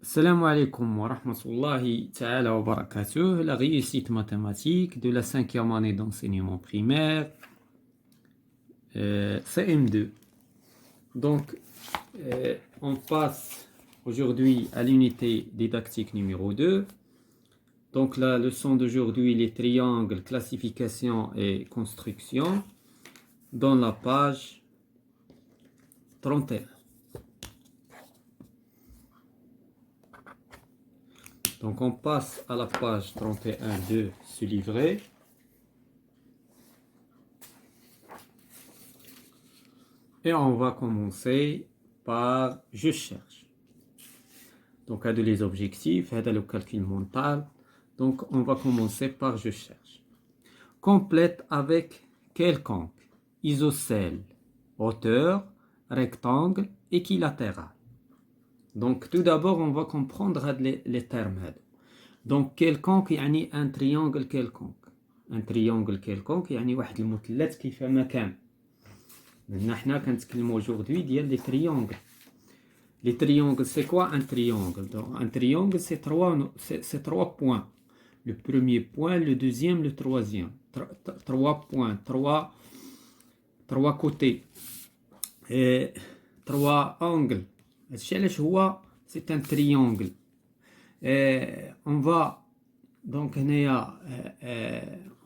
Salam alaikum wa rahmatullahi ta'ala wa barakatuh. La réussite mathématique de la cinquième année d'enseignement primaire, CM2. Donc, on passe aujourd'hui à l'unité didactique numéro 2. Donc, la leçon d'aujourd'hui, les triangles, classification et construction, dans la page 31. Donc, on passe à la page 31 de ce livret. Et on va commencer par je cherche. Donc, à les objectifs, à le calcul mental. Donc, on va commencer par je cherche. Complète avec quelconque, isocèle, hauteur, rectangle, équilatéral. Donc, tout d'abord, on va comprendre les termes. Donc, quelconque, يعني un triangle quelconque. Un triangle quelconque, يعني واحد المثلث كيف ما كان. Maintenant, حنا كنتكلموا aujourd'hui ديال les triangles. Les triangles, c'est quoi un triangle? Donc, un triangle, c'est trois points. Le premier point, le deuxième, le troisième. Trois points, trois côtés. Et trois angles. C'est un triangle. On va donc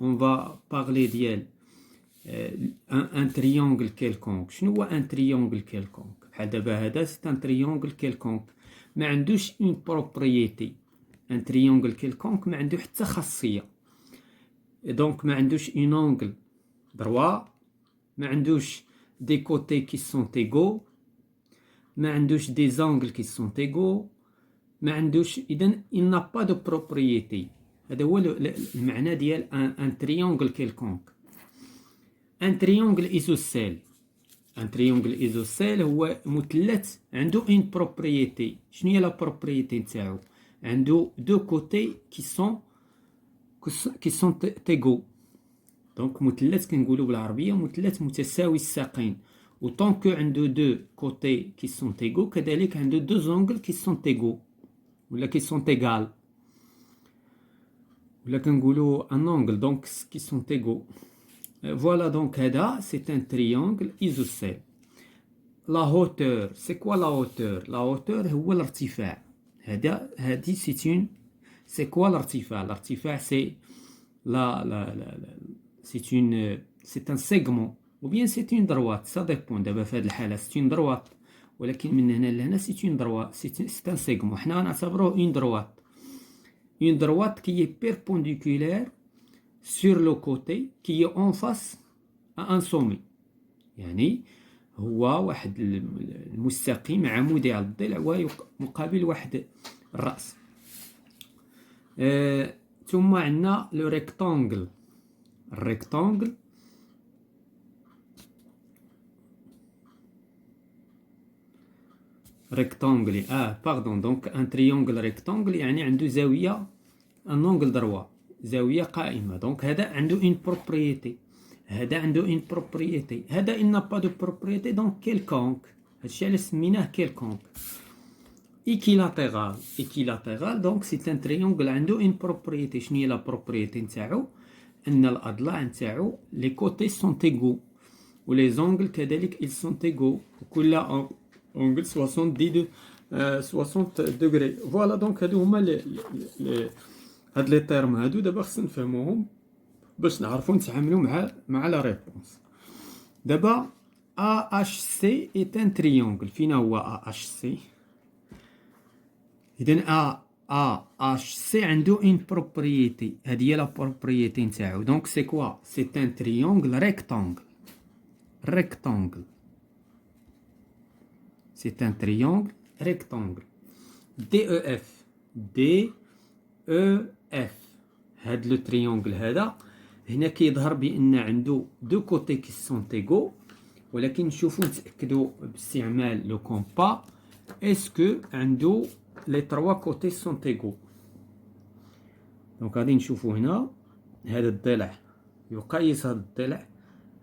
on va parler d'un triangle quelconque. شنو هو un triangle quelconque? بحال دابا هذا c'est un triangle quelconque. ما عندوش une propriété. Un triangle quelconque ما عنده حتى خاصية. Donc ما عندوش un angle droit. ما عندوش des côtés qui sont égaux. ما عندوش des angles qui sont égaux. ما عندوش إذن il n'a pas de propriété. هذا هو المعنى ديال un triangle quelconque. Un triangle isocèle. Un triangle isocèle هو مثلث عنده une propriété. شنو هي la propriété نتاعو؟ عنده deux côtés qui sont égaux. Donc مثلث كنقولوا بالعربية مثلث متساوي الساقين. Autant que عنده deux côtés qui sont égaux كذلك عنده deux angles qui sont égaux. Ou qui sont égales. Ou كنقولوا un angle donc qui sont égaux. Voilà donc هذا c'est un triangle isocèle. La hauteur, c'est quoi la hauteur? La hauteur هو الارتفاع. هذه c'est quoi l'artifact? L'artifact c'est c'est un segment ou bien c'est une droite, ça dépend. دابا في هذه الحالة c'est une droite. ولكن من هنا لهنا c'est une droite, c'est un segment. حنا نعتبروه une droite. Une droite qui est perpendiculaire sur le côté qui est en face à un sommet. يعني هو واحد المستقيم عمودي على الضلع ومقابل واحد الرأس. ثم عندنا le rectangle. الريكتانجل rectangle. Pardon. Donc un triangle rectangle يعني عنده زاوية un angle droit. زاوية قائمة. Donc هذا عنده une propriété. هذا عنده une propriété. هذا il n'a pas de propriété donc quelconque. هادشي علاش سميناه quelconque. Équilatéral. Équilatéral donc c'est un triangle عنده une propriété. شنو هي la propriété نتاعو؟ أن الأضلاع نتاعو les côtés sont égaux. و les angles كذلك ils sont égaux. وكل angle 60 degrés. Voilà donc هادو هما هاد لي تيرم هادو دابا خصنا نفهموهم باش نعرفو نتعاملو مع لا ريبونس. دابا AHC est un triangle. فينا هو AHC؟ إذن AHC عنده une propriété. هادي هي لا propriété نتاعو. Donc c'est quoi? C'est un triangle rectangle. Rectangle. C'est un triangle rectangle. DEF. DEF. هاد لو تريونغل هذا هنا كيظهر بأن عنده دو كوتي كي سون ايغو. ولكن نشوفو نتأكدو باستعمال لو كومبا اسكو عنده لي تروا كوتي سون ايغو. دونك غادي نشوفو هنا هذا الضلع يقيس هذا الضلع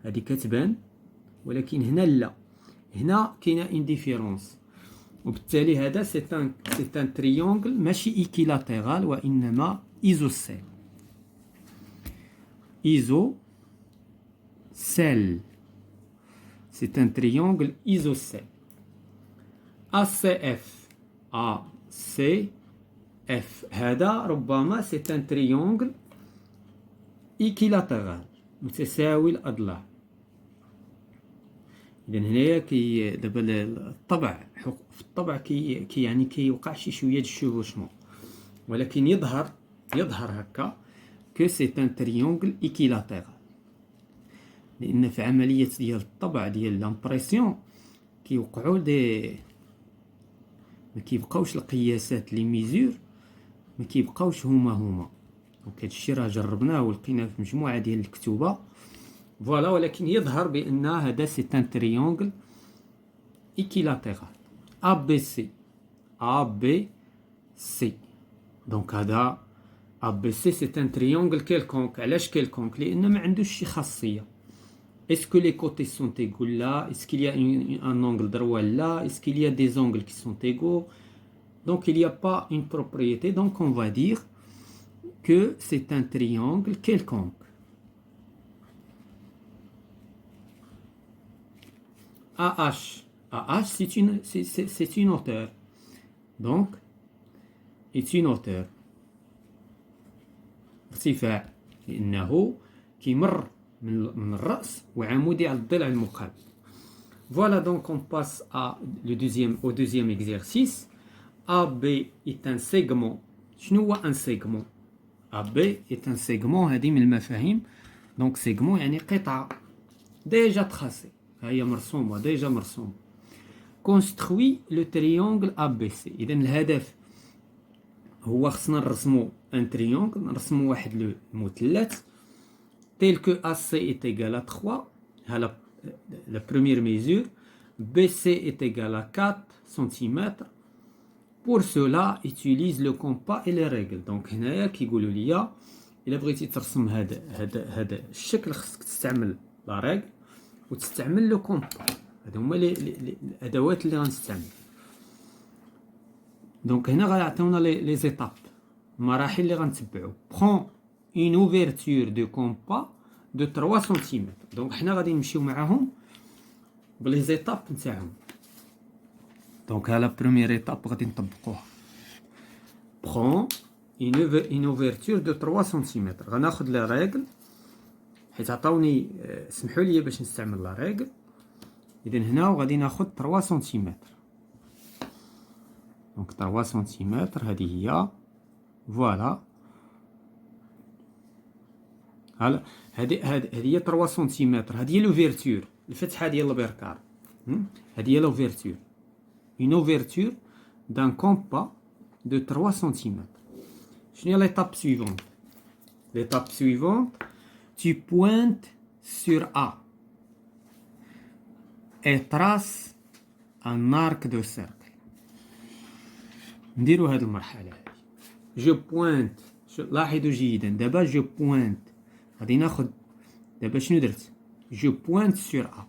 هادي كتبان. ولكن هنا لا. هنا كاينه ان ديفيرونس. وبالتالي هذا c'est un triangle ماشي équilatéral وإنما isocèle. Isocèle. C'est un triangle isocèle. ACF. ACF. هذا ربما c'est un triangle équilatéral متساوي الأضلاع. إذا هنايا دابا الطبع في الطبع يعني كيوقع شويه ديال الشبوشمون، ولكن يظهر هكا كو سي ان تريونغل ايكيلاتيرال، لان في عمليه ديال الطبع ديال لامبريسيون كيوقعوا ما كيبقاوش القياسات لي ميزور ما كيبقاوش هما دونك هادشي راه جربناه ولقيناه في مجموعه ديال الكتوبه فوالا، ولكن يظهر بان هذا سي ان تريونغل ايكيلاتيرال ABC. دونك هذا ABC سي ان تريونغل كيلكونك. علاش كيلكونك؟ لان ما عندوش شي خاصيه. اسكو لي كوتي سون ايغو لا، اسكو il y a un angle droit là, est-ce qu'il y a des angles qui sont égaux. Donc il n'y a pas une propriété, donc on va dire que c'est un triangle quelconque. AH, c'est une hauteur. Donc, c'est une hauteur. ارتفاع لأنه كيمر من الرأس وعمودي على الضلع المقابل. Voilà, donc on passe au deuxième exercice. AB est un segment. شنو هو un segment؟ AB est un segment. هذه من المفاهيم. Donc segment يعني قطعة déjà tracée. هي مرسومة déjà مرسومة. Construit le triangle ABC. إذا الهدف هو خصنا نرسمو un triangle، نرسمو واحد المثلث tel que AC est égal à 3. La première mesure. BC est égal à 4 cm. Pour cela, utilise le compas et les règles. Donc هنايا كيقولوا لي إلا بغيتي ترسم هذا الشكل خصك تستعمل لا ريغل وتستعمل لو كومبا. هادو هما الأدوات اللي غنستعمل. دونك هنا غيعطيونا لي زيتاب، المراحل اللي غنتبعو. Prends une ouverture de compas de 3 cm. دونك حنا غادي نمشيو معاهم بلي زيتاب نتاعهم. دونك ها لا بروميير ايتاب غادي نطبقوها. Prends une ouverture de 3 cm. غناخد لا ريغل حيت عطاوني سمحوا لي باش نستعمل لا ريغل. اذا هنا غادي ناخد 3 سنتيمتر. دونك 3 سنتيمتر هذه هي. فوالا هذه هي 3 سنتيمتر. هذه هي لوفيرتور، الفتحه ديال البركار. هذه هي لوفيرتور، une ouverture d'un compas de 3 cm. شنو هي l'étape suivante؟ L'étape suivante, tu pointes sur A et traces un arc de cercle. نديرو هذه المرحلة هذه. Je pointe. لاحظوا جيدا دابا je pointe. غادي ناخد دابا شنو درت؟ je pointe sur A.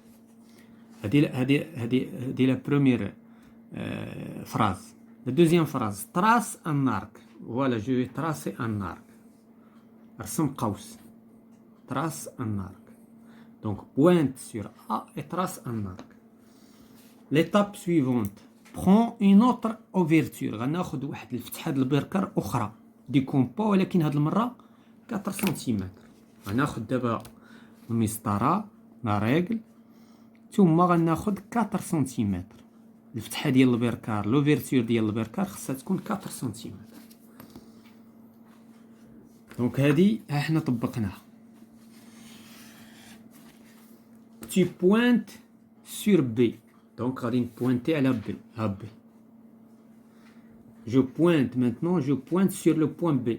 هذه لا بروميير phrase. La deuxième phrase, trace un arc. Voilà, je vais tracer un arc. رسم قوس. Trace un arc. Donc pointe sur A et trace un arc. L'étape suivante, prends une autre ouverture. غناخد واحد الفتحة د البركر أخرى دي كومبا، ولكن هاد المرة 4 سنتيمتر. غناخد دابا المسطرة لا ريغل، ثم غناخد 4 سنتيمتر. الفتحه ديال البركار، لوفيرتور ديال البركار خصها تكون 4 سنتيمتر. دونك هادي ها حنا طبقناها. tu pointes sur B. دونك غادي نبوينتي على B. ها B. je pointe maintenant, je pointe sur le point B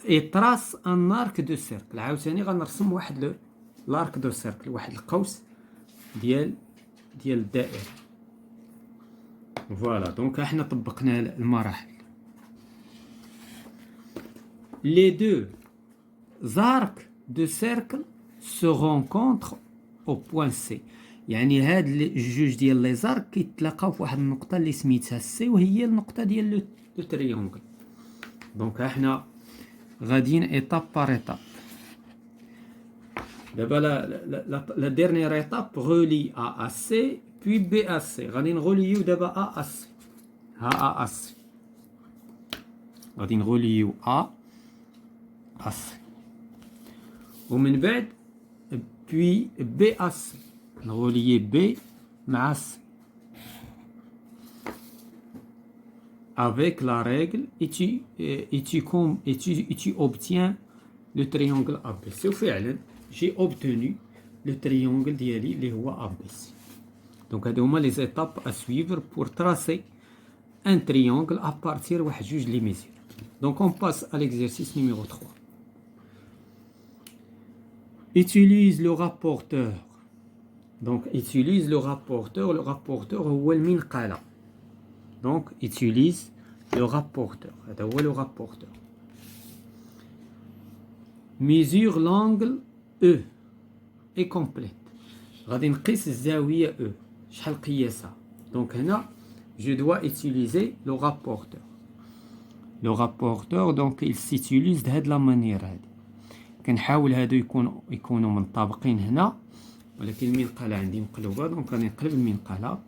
et trace un arc de cercle. عاوتاني غنرسم واحد l'arc de cercle، واحد القوس ديال الدائره. فوالا دونك احنا طبقنا المراحل. Les deux arcs de cercle se rencontrent au point C. يعني هاد الجوج ديال لي زارك كيتلاقاو في واحد النقطه اللي سميتها سي وهي النقطه ديال لو تريونغل. دونك احنا غاديين ايطاب بار ايطاب. دابا لا ديرنيير ايطاب غولي ا سي بي بي ا سي. غادي نغوليو دابا ا سي. ها ا سي غادي نغوليو ا سي ومن بعد بي بي ا سي نغوليي بي مع سي avec la règle et tu obtiens le triangle ABC. وفعلا j'ai obtenu le triangle ديالي اللي هو ABC. Donc هادو هما les étapes à suivre pour tracer un triangle à partir واحد جوج لي ميزور. Donc on passe à l'exercice numéro 3. Utilise le rapporteur. Donc utilise le rapporteur. Le rapporteur هو المنقلة. Donc utilise le rapporteur. هذا هو le rapporteur. Mesure l'angle E et complète. غادي نقيس الزاوية E. شحال قياسها؟ Donc هنا je dois utiliser le rapporteur. Le rapporteur donc il s'utilise de هاد la manière هادي. كنحاول هادو يكونوا منطبقين هنا ولكن المنقلة عندي مقلوبة. دونك غادي نقلب المنقلة.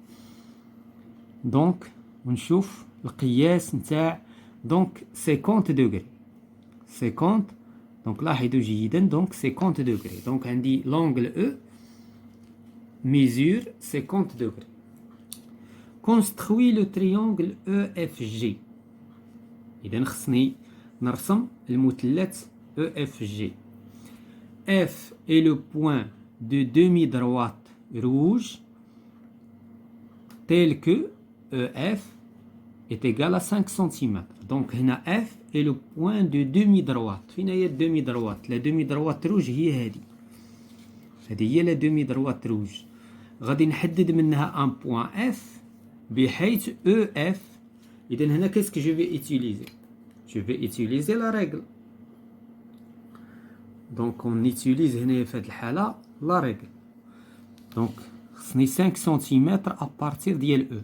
دونك ونشوف القياس نتاع دونك 50 دوغري 50. دونك لاحظوا جيدا دونك 50 دوغري. دونك عندي لونغل او ميزور 50 دوغري. كونستروي لو تريونغل او اف جي. اذا خصني نرسم المثلث او اف جي. اف اي لو بوين دو demi droite rouge tel que EF est égal à 5 cm. Donc هنا F est le point de demi-droite. فين هي demi-droite؟ la demi-droite rouge هي هذه. هذه هي la demi-droite rouge. غادي نحدد منها un point F بحيث EF. إذا هنا qu'est-ce que je vais utiliser? Je vais utiliser la règle. Donc on utilise هنا في هذه الحالة la règle. Donc خصني 5 cm à partir ديال E.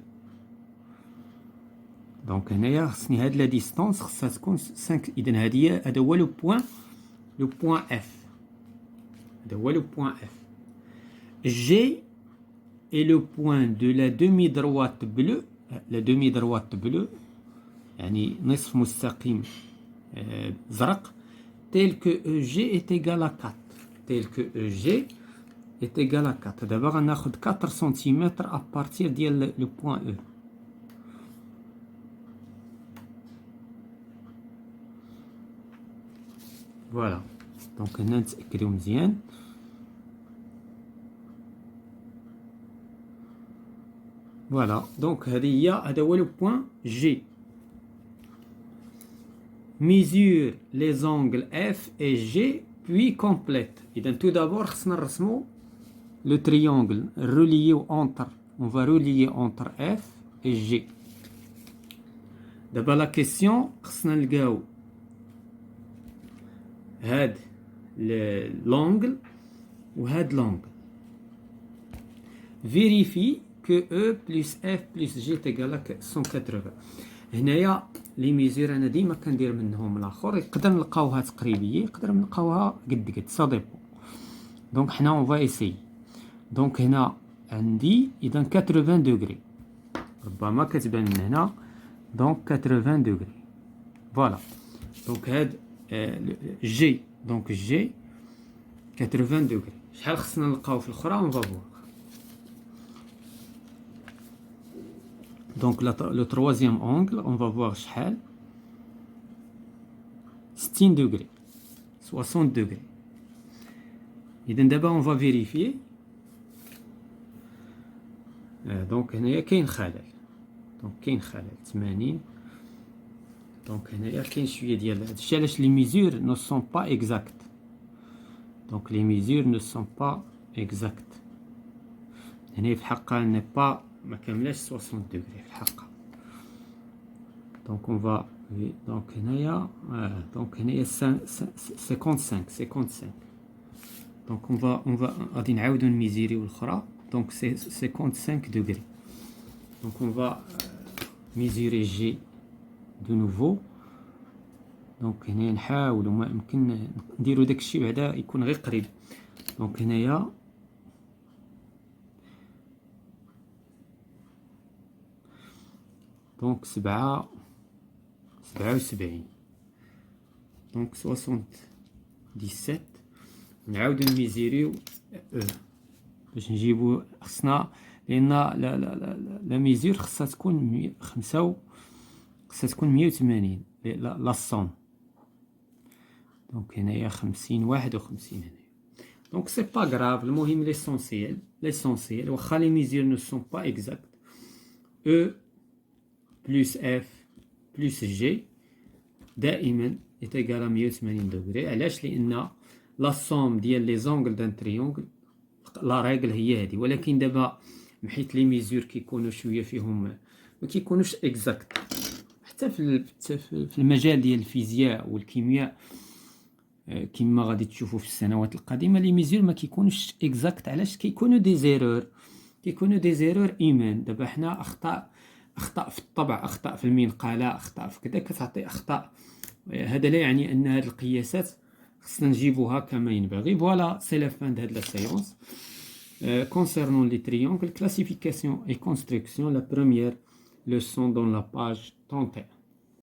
دونك هنايا خصني هاد لا ديستونس خصها تكون 5. اذا هذا هو لو بوين اف. هذا هو لو بوين اف. جي اي لو بوين دو لا دومي دروات بلو. لا دومي دروات بلو يعني نصف مستقيم زرق. تيل كو او جي ايت ايغال ا 4. تيل كو او جي ايت ايغال ا 4. دابا غناخد 4 سنتيمتر ا بارتير ديال لو بوين او. فوالا. دونك هنا نتأكدو مزيان. فوالا. دونك هذا هو لو بوين جي. mesure les angles F et G puis complète. إذا tout d'abord خصنا نرسمو le triangle relié entre. On va relier entre F et G. دابا la question خصنا نلقاو هاد l'angle وهاد l'angle. Vérifie que E plus F plus G est égal à 180. هنايا لي ميزور انا ديما كندير منهم الاخر. يقدر نلقاوها تقريبيه يقدر نلقاوها قد سا ديبون. دونك حنا اون فا اسي. دونك هنا عندي اذا 80 دوغري. ربما كتبان من هنا. دونك 80 دوغري. فوالا. دونك هاد جي. دونك جي 80 دوغري. شحال خصنا نلقاو في الاخرى اون فا فوار. Donc le troisième angle, on va voir شحال 60 degrés 60 degrés. إذا دابا on va vérifier. donc هنايا كاين خلل. donc كاين خلل 80. donc هنايا كاين شوية ديال هادشي علاش les mesures ne sont pas exactes. donc les mesures ne sont pas exactes. هنا في الحقيقة n'est pas ما كاملاش 60 دوغري في الحقيقة. دونك اون فا. دونك هنايا دونك هنايا 55. دونك اون فا غادي نعاودو نميزيريو الاخرى. donc c'est 55 degrés. Donc on va mesurer G de nouveau. دونك هنا نحاولوا ما يمكن نديروا داكشي بعدا يكون غير قريب. دونك هنايا دونك 77 دونك 77. نعاودو نميزيريو باش نجيبو خصنا، لان لا ميزور خصها تكون 180 لا صون. دونك هنايا 50 51 هنايا. دونك سي با غراف، المهم ليسونسيال واخا لي ميزور نو سون با اكزاكت. او بلس اف بلس جي دائما يتقال 180 دوغري. علاش؟ لان لا صوم ديال لي زونغل دان تريونغل لا ريغل هي هذه، ولكن دابا حيت لي ميزور كيكونوا شويه فيهم ما كيكونوش اكزاكت. حتى في المجال ديال الفيزياء والكيمياء كما غادي تشوفوا في السنوات القادمه لي ميزور ما كيكونوش اكزاكت. علاش؟ كيكونوا دي زيرور ايمان. دابا حنا اخطاء في الطبع، اخطاء في المنقله، اخطاء في كذا، كتعطي اخطاء. هذا لا يعني ان هذه القياسات خصنا نجيبوها كما ينبغي. فوالا سي لا فان de la séance. Concernant les triangles, classification et construction, la première leçon dans la page 31.